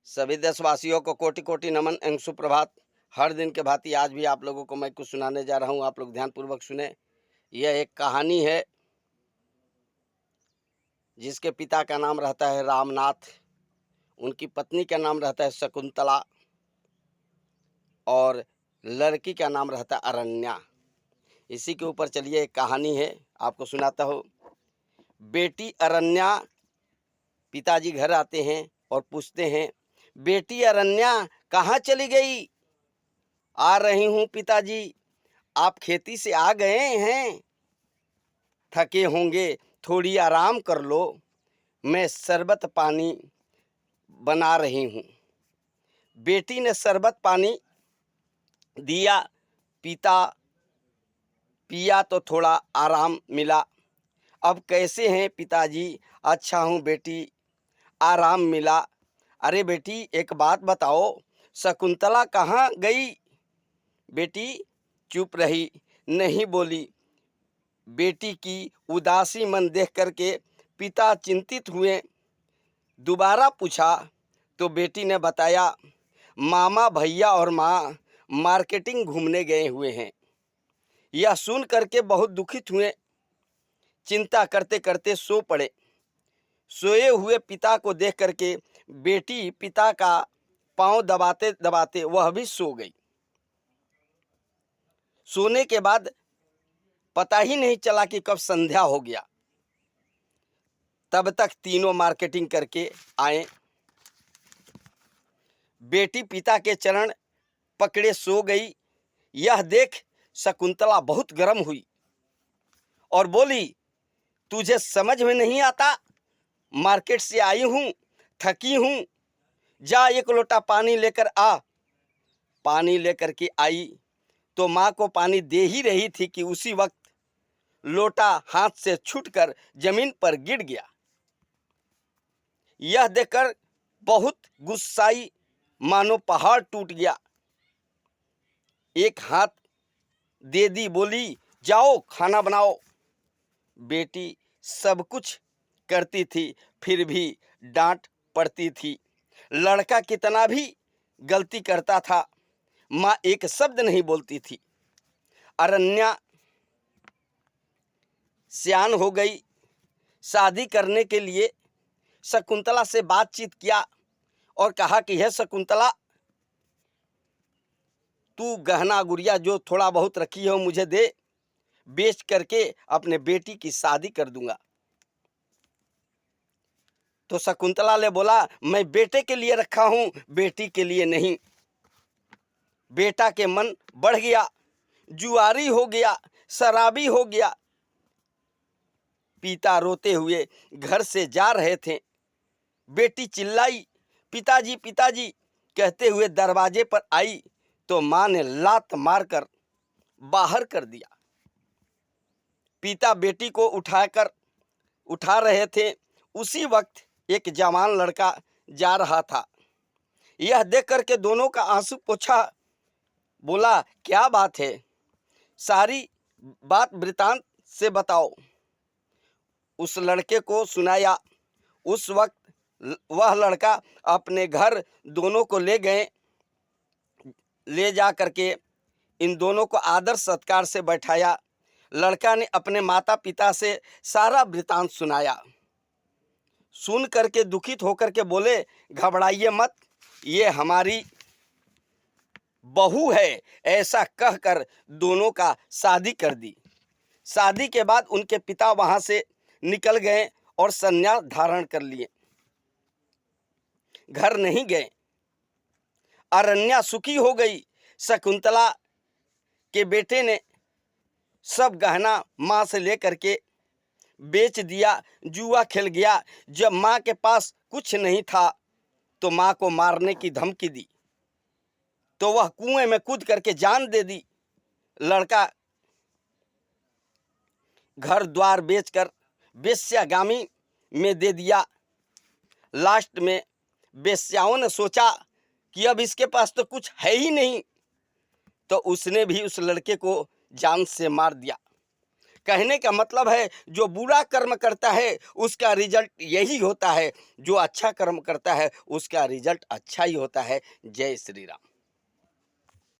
सभी देशवासियों को कोटि कोटि नमन एवं सुप्रभात। हर दिन के भांति आज भी आप लोगों को मैं कुछ सुनाने जा रहा हूँ। आप लोग ध्यानपूर्वक सुने। यह एक कहानी है जिसके पिता का नाम रहता है रामनाथ, उनकी पत्नी का नाम रहता है शकुंतला और लड़की का नाम रहता है अरण्या। इसी के ऊपर चलिए एक कहानी है, आपको सुनाता हूँ। बेटी अरण्या, पिताजी घर आते हैं और पूछते हैं, बेटी अरण्या कहाँ चली गई? आ रही हूँ पिताजी, आप खेती से आ गए हैं, थके होंगे, थोड़ी आराम कर लो, मैं शरबत पानी बना रही हूँ। बेटी ने शरबत पानी दिया, पिता पिया तो थोड़ा आराम मिला। अब कैसे हैं पिताजी? अच्छा हूँ बेटी, आराम मिला। अरे बेटी एक बात बताओ, शकुंतला कहाँ गई? बेटी चुप रही, नहीं बोली। बेटी की उदासी मन देख करके पिता चिंतित हुए। दोबारा पूछा तो बेटी ने बताया, मामा भैया और माँ मार्केटिंग घूमने गए हुए हैं। यह सुन करके बहुत दुखित हुए, चिंता करते करते सो पड़े। सोए हुए पिता को देख करके बेटी पिता का पांव दबाते दबाते वह भी सो गई। सोने के बाद पता ही नहीं चला कि कब संध्या हो गया। तब तक तीनों मार्केटिंग करके आए। बेटी पिता के चरण पकड़े सो गई। यह देख शकुंतला बहुत गर्म हुई और बोली, तुझे समझ में नहीं आता? मार्केट से आई हूँ, थकी हूँ, जा एक लोटा पानी लेकर आ। पानी लेकर के आई तो माँ को पानी दे ही रही थी कि उसी वक्त लोटा हाथ से छूटकर जमीन पर गिर गया। यह देखकर बहुत गुस्साई, मानो पहाड़ टूट गया। एक हाथ दे दी, बोली, जाओ खाना बनाओ। बेटी सब कुछ करती थी, फिर भी डांट पड़ती थी। लड़का कितना भी गलती करता था, माँ एक शब्द नहीं बोलती थी। अरण्या सियान हो गई। शादी करने के लिए शकुंतला से बातचीत किया और कहा कि हे शकुंतला, तू गहना गुड़िया जो थोड़ा बहुत रखी हो मुझे दे, बेच करके अपने बेटी की शादी कर दूंगा। तो शकुंतला ने बोला, मैं बेटे के लिए रखा हूं, बेटी के लिए नहीं। बेटा के मन बढ़ गया, जुआरी हो गया, शराबी हो गया। पिता रोते हुए घर से जा रहे थे। बेटी चिल्लाई, पिताजी पिताजी कहते हुए दरवाजे पर आई तो माँ ने लात मारकर बाहर कर दिया। पिता बेटी को उठा रहे थे। उसी वक्त एक जवान लड़का जा रहा था। यह देख करके दोनों का आंसू पोंछा। बोला, क्या बात है? सारी बात वृतांत से बताओ। उस लड़के को सुनाया। उस वक्त वह लड़का अपने घर दोनों को ले गए। ले जा करके इन दोनों को आदर सत्कार से बैठाया। लड़का ने अपने माता पिता से सारा वृतांत सुनाया। सुन करके दुखित होकर के बोले, घबराइए मत, ये हमारी बहू है। ऐसा कहकर दोनों का शादी कर दी। शादी के बाद उनके पिता वहां से निकल गए और संन्यास धारण कर लिए, घर नहीं गए। अरण्या सुखी हो गई। शकुंतला के बेटे ने सब गहना माँ से लेकर के बेच दिया, जुआ खेल गया। जब माँ के पास कुछ नहीं था तो माँ को मारने की धमकी दी, तो वह कुएं में कूद करके जान दे दी। लड़का घर द्वार बेचकर वेश्यागामी में दे दिया। लास्ट में वेश्याओं ने सोचा कि अब इसके पास तो कुछ है ही नहीं, तो उसने भी उस लड़के को जान से मार दिया। कहने का मतलब है जो बुरा कर्म करता है उसका रिजल्ट यही होता है, जो अच्छा कर्म करता है उसका रिजल्ट अच्छा ही होता है। जय श्री राम।